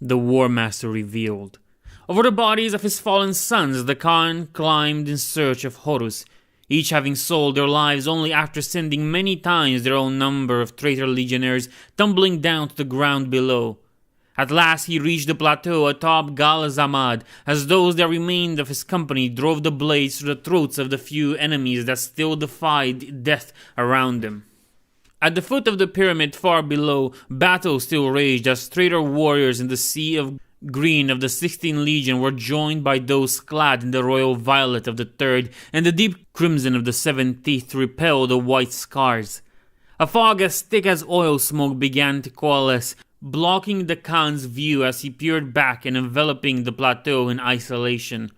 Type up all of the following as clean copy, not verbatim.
the Warmaster revealed. Over the bodies of his fallen sons, the Khan climbed in search of Horus, each having sold their lives only after sending many times their own number of traitor legionnaires tumbling down to the ground below. At last he reached the plateau atop Gal Zamad, as those that remained of his company drove the blades through the throats of the few enemies that still defied death around them. At the foot of the pyramid far below, battle still raged as traitor warriors in the sea of green of the 16th Legion were joined by those clad in the royal violet of the 3rd and the deep crimson of the 17th to repel the white scars. A fog as thick as oil smoke began to coalesce, blocking the Khan's view as he peered back and enveloping the plateau in isolation.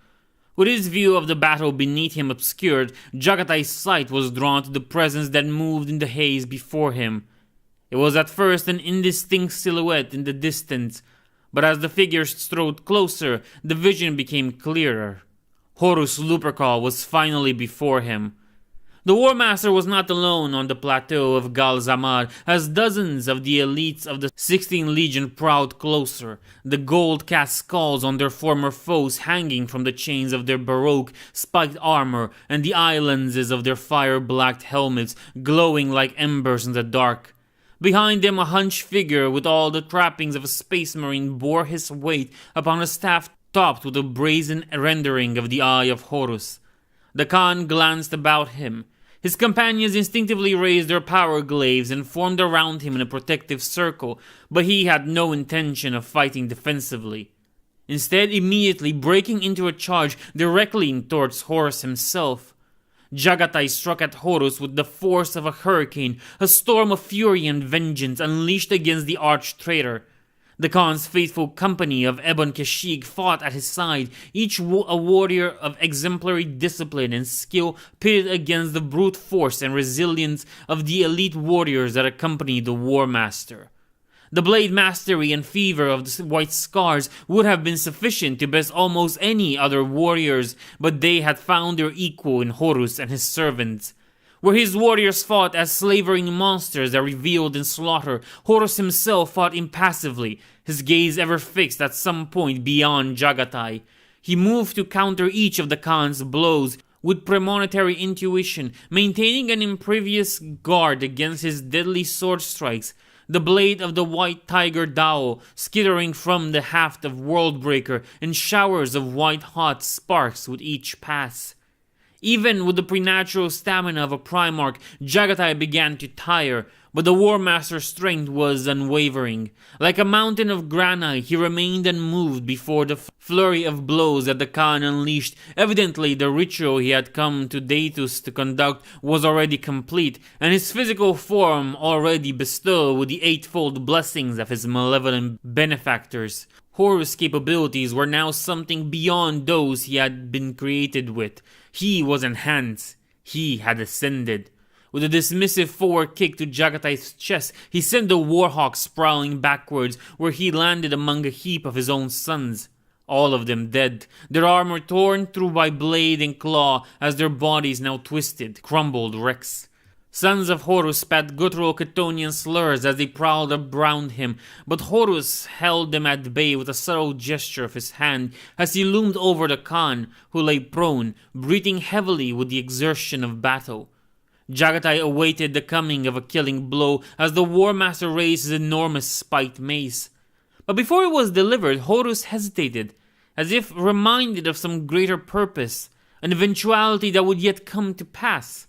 With his view of the battle beneath him obscured, Jagatai's sight was drawn to the presence that moved in the haze before him. It was at first an indistinct silhouette in the distance, but as the figure strode closer, the vision became clearer. Horus Lupercal was finally before him. The Warmaster was not alone on the plateau of Gal Zamad, as dozens of the elites of the 16th Legion prowled closer, the gold-cast skulls on their former foes hanging from the chains of their baroque, spiked armor, and the eye lenses of their fire-blacked helmets glowing like embers in the dark. Behind them, a hunched figure with all the trappings of a space marine bore his weight upon a staff topped with a brazen rendering of the Eye of Horus. The Khan glanced about him. His companions instinctively raised their power glaives and formed around him in a protective circle, but he had no intention of fighting defensively. Instead, immediately breaking into a charge directly towards Horus himself. Jagatai struck at Horus with the force of a hurricane, a storm of fury and vengeance unleashed against the arch-traitor. The Khan's faithful company of Ebon Keshig fought at his side, each a warrior of exemplary discipline and skill pitted against the brute force and resilience of the elite warriors that accompanied the Warmaster. The blade mastery and fever of the white scars would have been sufficient to best almost any other warriors, but they had found their equal in Horus and his servants. Where his warriors fought as slavering monsters that revealed in slaughter, Horus himself fought impassively, his gaze ever fixed at some point beyond Jagatai. He moved to counter each of the Khan's blows with premonitory intuition, maintaining an impervious guard against his deadly sword strikes, the blade of the white tiger Dao skittering from the haft of Worldbreaker in showers of white-hot sparks with each pass. Even with the preternatural stamina of a Primarch, Jagatai began to tire, but the Warmaster's strength was unwavering. Like a mountain of granite, he remained unmoved before the flurry of blows that the Khan unleashed. Evidently, the ritual he had come to Daetus to conduct was already complete, and his physical form already bestowed with the eightfold blessings of his malevolent benefactors. Horus' capabilities were now something beyond those he had been created with. He was enhanced. He had ascended. With a dismissive forward kick to Jagatai's chest, he sent the Warhawk sprawling backwards, where he landed among a heap of his own sons. All of them dead, their armor torn through by blade and claw as their bodies now twisted, crumbled wrecks. Sons of Horus spat guttural Chthonian slurs as they prowled around him, but Horus held them at bay with a subtle gesture of his hand as he loomed over the Khan, who lay prone, breathing heavily with the exertion of battle. Jagatai awaited the coming of a killing blow as the Warmaster raised his enormous spiked mace. But before it was delivered, Horus hesitated, as if reminded of some greater purpose, an eventuality that would yet come to pass.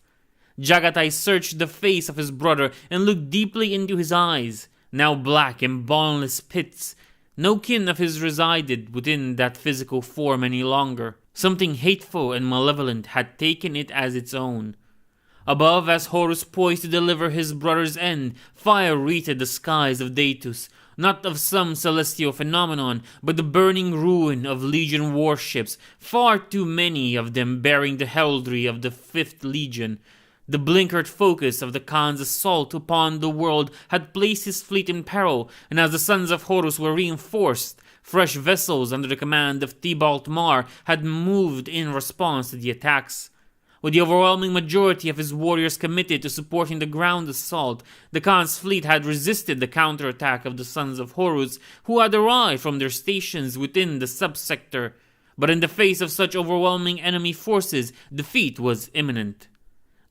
Jagatai searched the face of his brother and looked deeply into his eyes, now black and bottomless pits. No kin of his resided within that physical form any longer. Something hateful and malevolent had taken it as its own. Above, as Horus poised to deliver his brother's end, fire wreathed the skies of Daetus, not of some celestial phenomenon, but the burning ruin of Legion warships, far too many of them bearing the heraldry of the 5th Legion. The blinkered focus of the Khan's assault upon the world had placed his fleet in peril, and as the sons of Horus were reinforced, fresh vessels under the command of Tibalt Mar had moved in response to the attacks. With the overwhelming majority of his warriors committed to supporting the ground assault, the Khan's fleet had resisted the counterattack of the Sons of Horus, who had arrived from their stations within the subsector. But in the face of such overwhelming enemy forces, defeat was imminent.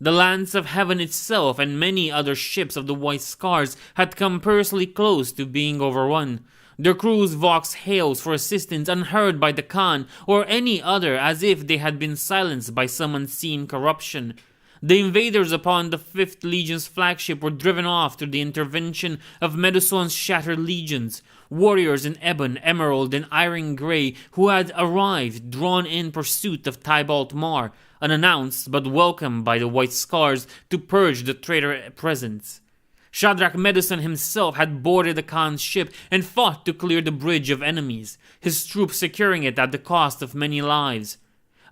The Lance of Heaven itself and many other ships of the White Scars had come perilously close to being overrun. Their crews voxed hails for assistance unheard by the Khan or any other, as if they had been silenced by some unseen corruption. The invaders upon the 5th Legion's flagship were driven off through the intervention of Meduson's shattered legions, warriors in ebon, emerald, and iron grey who had arrived, drawn in pursuit of Tybalt Mar, unannounced but welcomed by the White Scars to purge the traitor presence. Shadrach Meduson himself had boarded the Khan's ship and fought to clear the bridge of enemies, his troops securing it at the cost of many lives.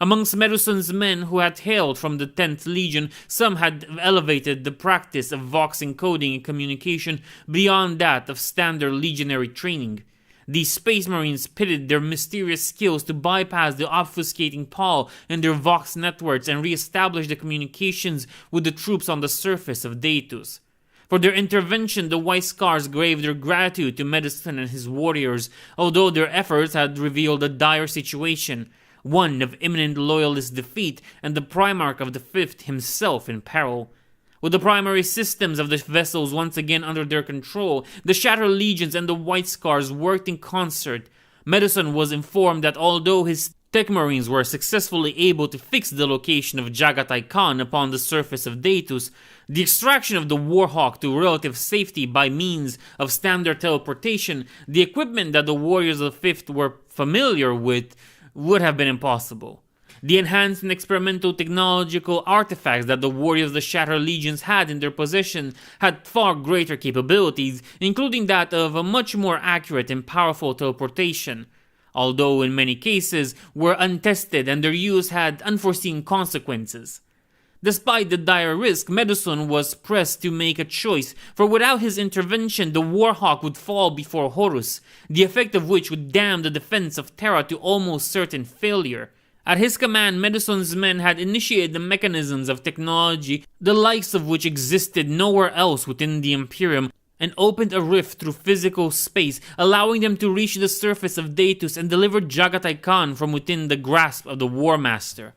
Amongst Meduson's men who had hailed from the 10th Legion, some had elevated the practice of vox encoding and communication beyond that of standard legionary training. These Space Marines pitted their mysterious skills to bypass the obfuscating pall in their vox networks and re-establish the communications with the troops on the surface of Daetus. For their intervention, the White Scars gave their gratitude to Meduson and his warriors, although their efforts had revealed a dire situation, one of imminent loyalist defeat and the Primarch of the 5th himself in peril. With the primary systems of the vessels once again under their control, the Shattered Legions and the White Scars worked in concert. Meduson was informed that although his Tech Marines were successfully able to fix the location of Jagatai Khan upon the surface of Daetus, the extraction of the Warhawk to relative safety by means of standard teleportation, the equipment that the warriors of the 5th were familiar with, would have been impossible. The enhanced and experimental technological artifacts that the warriors of the Shattered Legions had in their possession had far greater capabilities, including that of a much more accurate and powerful teleportation, although in many cases were untested and their use had unforeseen consequences. Despite the dire risk, Meduson was pressed to make a choice, for without his intervention the Warhawk would fall before Horus, the effect of which would damn the defense of Terra to almost certain failure. At his command, Meduson's men had initiated the mechanisms of technology, the likes of which existed nowhere else within the Imperium, and opened a rift through physical space, allowing them to reach the surface of Daetus and deliver Jagatai Khan from within the grasp of the Warmaster.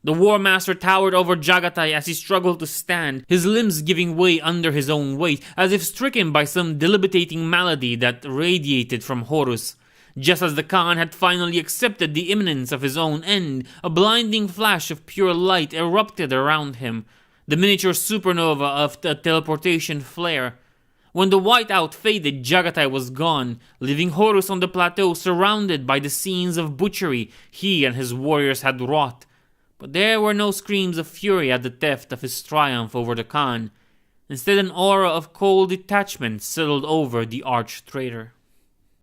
The Warmaster towered over Jagatai as he struggled to stand, his limbs giving way under his own weight, as if stricken by some debilitating malady that radiated from Horus. Just as the Khan had finally accepted the imminence of his own end, a blinding flash of pure light erupted around him, the miniature supernova of a teleportation flare. When the whiteout faded, Jagatai was gone, leaving Horus on the plateau surrounded by the scenes of butchery he and his warriors had wrought. But there were no screams of fury at the theft of his triumph over the Khan. Instead, an aura of cold detachment settled over the arch-traitor.